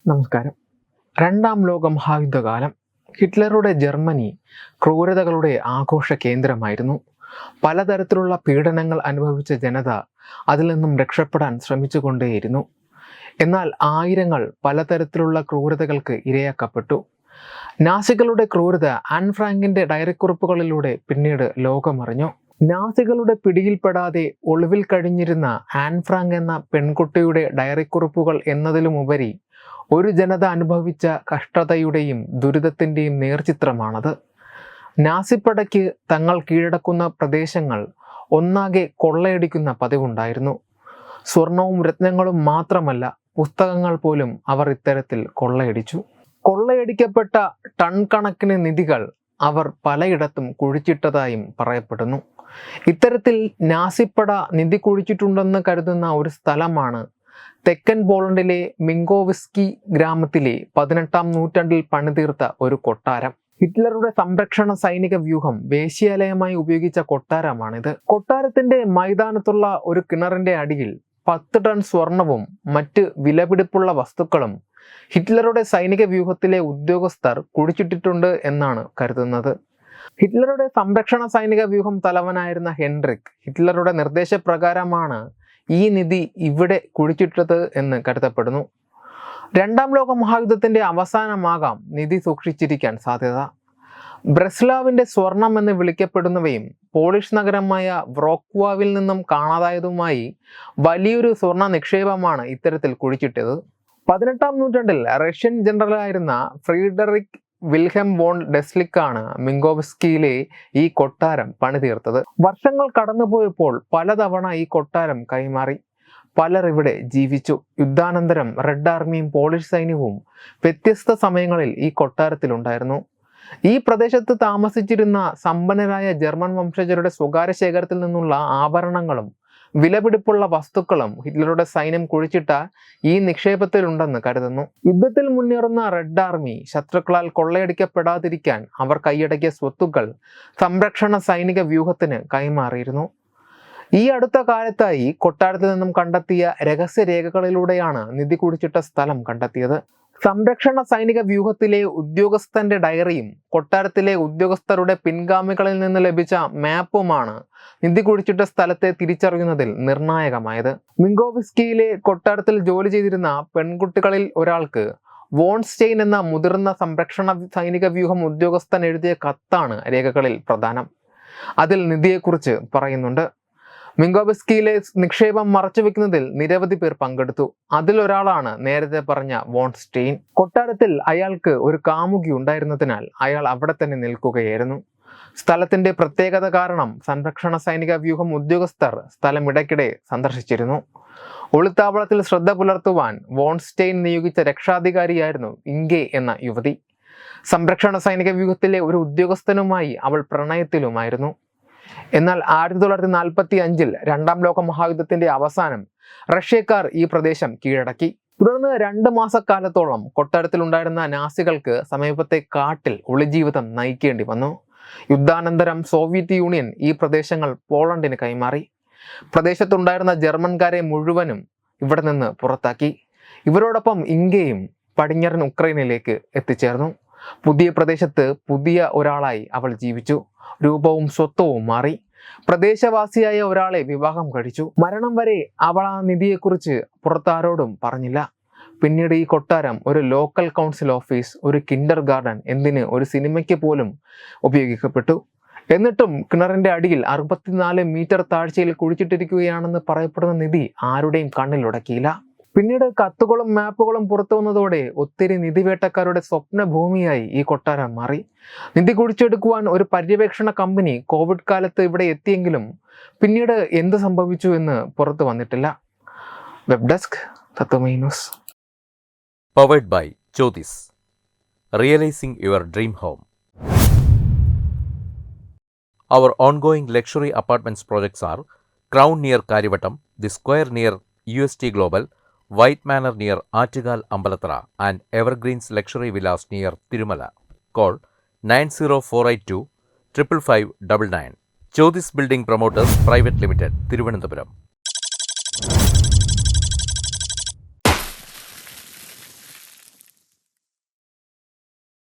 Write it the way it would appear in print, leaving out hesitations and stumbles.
നമസ്കാരം. രണ്ടാം ലോക മഹായുദ്ധകാലം ഹിറ്റ്ലറുടെ ജർമ്മനി ക്രൂരതകളുടെ ആഘോഷ കേന്ദ്രമായിരുന്നു. പലതരത്തിലുള്ള പീഡനങ്ങൾ അനുഭവിച്ച ജനത അതിൽ നിന്നും രക്ഷപ്പെടാൻ ശ്രമിച്ചുകൊണ്ടേയിരുന്നു. എന്നാൽ ആയിരങ്ങൾ പലതരത്തിലുള്ള ക്രൂരതകൾക്ക് ഇരയാക്കപ്പെട്ടു. നാസികളുടെ ക്രൂരത ആൻ ഫ്രാങ്കിന്റെ ഡയറിക്കുറിപ്പുകളിലൂടെ പിന്നീട് ലോകമറിഞ്ഞു. നാസികളുടെ പിടിയിൽപ്പെടാതെ ഒളിവിൽ കഴിഞ്ഞിരുന്ന ആൻ ഫ്രാങ്ക് എന്ന പെൺകുട്ടിയുടെ ഡയറിക്കുറിപ്പുകൾ എന്നതിലുമുപരി ഒരു ജനത അനുഭവിച്ച കഷ്ടതയുടെയും ദുരിതത്തിൻ്റെയും നേർചിത്രമാണത്. നാസിപ്പടയ്ക്ക് തങ്ങൾ കീഴടക്കുന്ന പ്രദേശങ്ങൾ ഒന്നാകെ കൊള്ളയടിക്കുന്ന പതിവുണ്ടായിരുന്നു. സ്വർണവും രത്നങ്ങളും മാത്രമല്ല, പുസ്തകങ്ങൾ പോലും അവർ ഇത്തരത്തിൽ കൊള്ളയടിച്ചു. കൊള്ളയടിക്കപ്പെട്ട ടൺ കണക്കിന് നിധികൾ അവർ പലയിടത്തും കുഴിച്ചിട്ടതായും പറയപ്പെടുന്നു. ഇത്തരത്തിൽ നാസിപ്പട നിധി കുഴിച്ചിട്ടുണ്ടെന്ന് കരുതുന്ന ഒരു സ്ഥലമാണ് തെക്കൻ പോളണ്ടിലെ മിങ്കോവിസ്കി ഗ്രാമത്തിലെ 18-ാം നൂറ്റാണ്ടിൽ പണിതീർത്ത ഒരു കൊട്ടാരം. ഹിറ്റ്ലറുടെ സംരക്ഷണ സൈനിക വ്യൂഹം വേശ്യാലയമായി ഉപയോഗിച്ച കൊട്ടാരമാണിത്. കൊട്ടാരത്തിന്റെ മൈതാനത്തുള്ള ഒരു കിണറിന്റെ അടിയിൽ 10 ടൺ സ്വർണവും മറ്റ് വിലപിടിപ്പുള്ള വസ്തുക്കളും ഹിറ്റ്ലറുടെ സൈനിക വ്യൂഹത്തിലെ ഉദ്യോഗസ്ഥർ കുഴിച്ചിട്ടിട്ടുണ്ട് എന്നാണ് കരുതുന്നത്. ഹിറ്റ്ലറുടെ സംരക്ഷണ സൈനിക വ്യൂഹം തലവനായിരുന്ന ഹെൻറിക് ഹിറ്റ്ലറുടെ നിർദ്ദേശപ്രകാരമാണ് ഈ നിധി ഇവിടെ കുഴിച്ചിട്ടത് എന്ന് കരുതപ്പെടുന്നു. രണ്ടാം ലോക മഹായുദ്ധത്തിന്റെ അവസാനമാകാം നിധി സൂക്ഷിച്ചിരിക്കാൻ സാധ്യത. ബ്രെസ്ലാവിന്റെ സ്വർണം എന്ന് വിളിക്കപ്പെടുന്നവയും പോളിഷ് നഗരമായ വ്രോക്വാവിൽ നിന്നും കാണാതായതുമായി വലിയൊരു സ്വർണ്ണ നിക്ഷേപമാണ് ഇത്തരത്തിൽ കുഴിച്ചിട്ടത്. 18-ാം നൂറ്റാണ്ടിൽ റഷ്യൻ ജനറലായിരുന്ന ഫ്രീഡറിക് വിൽഹെം വോൺ ഡെസ്ലിക്കാണ് മിങ്കോവ്സ്കിയിലെ ഈ കൊട്ടാരം പണിതീർത്തത്. വർഷങ്ങൾ കടന്നുപോയപ്പോൾ പലതവണ ഈ കൊട്ടാരം കൈമാറി. പലർ ഇവിടെ ജീവിച്ചു. യുദ്ധാനന്തരം റെഡ് ആർമിയും പോളിഷ് സൈന്യവും വ്യത്യസ്ത സമയങ്ങളിൽ ഈ കൊട്ടാരത്തിലുണ്ടായിരുന്നു. ഈ പ്രദേശത്ത് താമസിച്ചിരുന്ന സമ്പന്നരായ ജർമ്മൻ വംശജരുടെ സ്വകാര്യ ശേഖരത്തിൽ നിന്നുള്ള ആഭരണങ്ങളും വിലപിടിപ്പുള്ള വസ്തുക്കളും ഹിറ്റ്ലറുടെ സൈന്യം കുഴിച്ചിട്ട ഈ നിക്ഷേപത്തിലുണ്ടെന്ന് കരുതുന്നു. യുദ്ധത്തിൽ മുന്നേറുന്ന റെഡ് ആർമി ശത്രുക്കളാൽ കൊള്ളയടിക്കപ്പെടാതിരിക്കാൻ അവർ കൈയടക്കിയ സ്വത്തുക്കൾ സംരക്ഷണ സൈനിക വ്യൂഹത്തിന് കൈമാറിയിരുന്നു. ഈ അടുത്ത കാലത്തായി കൊട്ടാരത്തിൽ നിന്നും കണ്ടെത്തിയ രഹസ്യരേഖകളിലൂടെയാണ് നിധി കുഴിച്ചിട്ട സ്ഥലം കണ്ടെത്തിയത്. സംരക്ഷണ സൈനിക വ്യൂഹത്തിലെ ഉദ്യോഗസ്ഥന്റെ ഡയറിയും കൊട്ടാരത്തിലെ ഉദ്യോഗസ്ഥരുടെ പിൻഗാമികളിൽ നിന്ന് ലഭിച്ച മാപ്പുമാണ് നിധി കുഴിച്ചിട്ട സ്ഥലത്തെ തിരിച്ചറിയുന്നതിൽ നിർണായകമായത്. മിങ്കോവ്സ്കിയിലെ കൊട്ടാരത്തിൽ ജോലി ചെയ്തിരുന്ന പെൺകുട്ടികളിൽ ഒരാൾക്ക് വോൺ സ്റ്റെയിൻ എന്ന മുതിർന്ന സംരക്ഷണ സൈനിക വ്യൂഹം ഉദ്യോഗസ്ഥൻ എഴുതിയ കത്താണ് രേഖകളിൽ പ്രധാനം. അതിൽ നിധിയെക്കുറിച്ച് പറയുന്നുണ്ട്. മിങ്കോവ്സ്കിയിലെ നിക്ഷേപം മറച്ചുവെക്കുന്നതിൽ നിരവധി പേർ പങ്കെടുത്തു. അതിലൊരാളാണ് നേരത്തെ പറഞ്ഞ വോൺ സ്റ്റെയിൻ. കൊട്ടാരത്തിൽ അയാൾക്ക് ഒരു കാമുകി ഉണ്ടായിരുന്നതിനാൽ അയാൾ അവിടെ തന്നെ നിൽക്കുകയായിരുന്നു. സ്ഥലത്തിന്റെ പ്രത്യേകത കാരണം സംരക്ഷണ സൈനിക വ്യൂഹം ഉദ്യോഗസ്ഥർ സ്ഥലം ഇടയ്ക്കിടെ സന്ദർശിച്ചിരുന്നു. ഒളിത്താവളത്തിൽ ശ്രദ്ധ പുലർത്തുവാൻ വോൺ സ്റ്റെയിൻ നിയോഗിച്ച രക്ഷാധികാരിയായിരുന്നു ഇംഗെ എന്ന യുവതി. സംരക്ഷണ സൈനിക വ്യൂഹത്തിലെ ഒരു ഉദ്യോഗസ്ഥനുമായി അവൾ പ്രണയത്തിലുമായിരുന്നു. എന്നാൽ 1945-ൽ രണ്ടാം ലോക മഹായുദ്ധത്തിന്റെ അവസാനം റഷ്യക്കാർ ഈ പ്രദേശം കീഴടക്കി. തുടർന്ന് 2 മാസക്കാലത്തോളം കൊട്ടാരത്തിലുണ്ടായിരുന്ന നാസികൾക്ക് സമീപത്തെ കാട്ടിൽ ഒളിജീവിതം നയിക്കേണ്ടി വന്നു. യുദ്ധാനന്തരം സോവിയറ്റ് യൂണിയൻ ഈ പ്രദേശങ്ങൾ പോളണ്ടിന് കൈമാറി. പ്രദേശത്തുണ്ടായിരുന്ന ജർമ്മൻകാരെ മുഴുവനും ഇവിടെ നിന്ന് പുറത്താക്കി. ഇവരോടൊപ്പം ഇംഗയും പടിഞ്ഞാറൻ ഉക്രൈനിലേക്ക് എത്തിച്ചേർന്നു. പുതിയ പ്രദേശത്ത് പുതിയ ഒരാളായി അവൾ ജീവിച്ചു. രൂപവും സ്വത്വവും മാറി. പ്രദേശവാസിയായ ഒരാളെ വിവാഹം കഴിച്ചു. മരണം വരെ അവൾ ആ നിധിയെക്കുറിച്ച് പുറത്താരോടും പറഞ്ഞില്ല. പിന്നീട് ഈ കൊട്ടാരം ഒരു ലോക്കൽ കൗൺസിൽ ഓഫീസ്, ഒരു കിൻഡർ ഗാർഡൻ, എന്തിന് ഒരു സിനിമയ്ക്ക് പോലും ഉപയോഗിക്കപ്പെട്ടു. എന്നിട്ടും കിണറിന്റെ അടിയിൽ 64 മീറ്റർ താഴ്ചയിൽ കുഴിച്ചിട്ടിരിക്കുകയാണെന്ന് പറയപ്പെടുന്ന നിധി ആരുടെയും കണ്ണിലുടക്കിയില്ല. പിന്നീട് കത്തുകളും മാപ്പുകളും പുറത്തു വന്നതോടെ ഒത്തിരി നിധിവേട്ടക്കാരുടെ സ്വപ്ന ഭൂമിയായി ഈ കൊട്ടാരം മാറി. നിധി കുഴിച്ചെടുക്കുവാൻ ഒരു പര്യവേക്ഷണ കമ്പനി കോവിഡ് കാലത്ത് ഇവിടെ എത്തിയെങ്കിലും പിന്നീട് എന്ത് സംഭവിച്ചു എന്ന് പുറത്തു വന്നിട്ടില്ല. Web desk Tatwamayi news. Powered by Jyothis. Realising your dream home. Our ongoing luxury apartments projects are Crown near Karivattam, The Square near UST Global, White Manor near Attigal Ambalatra, and Evergreens Luxury Villas near Tirumala. Call 90482 55599. Jyothis Building Promoters Private Limited, Thiruvananthapuram.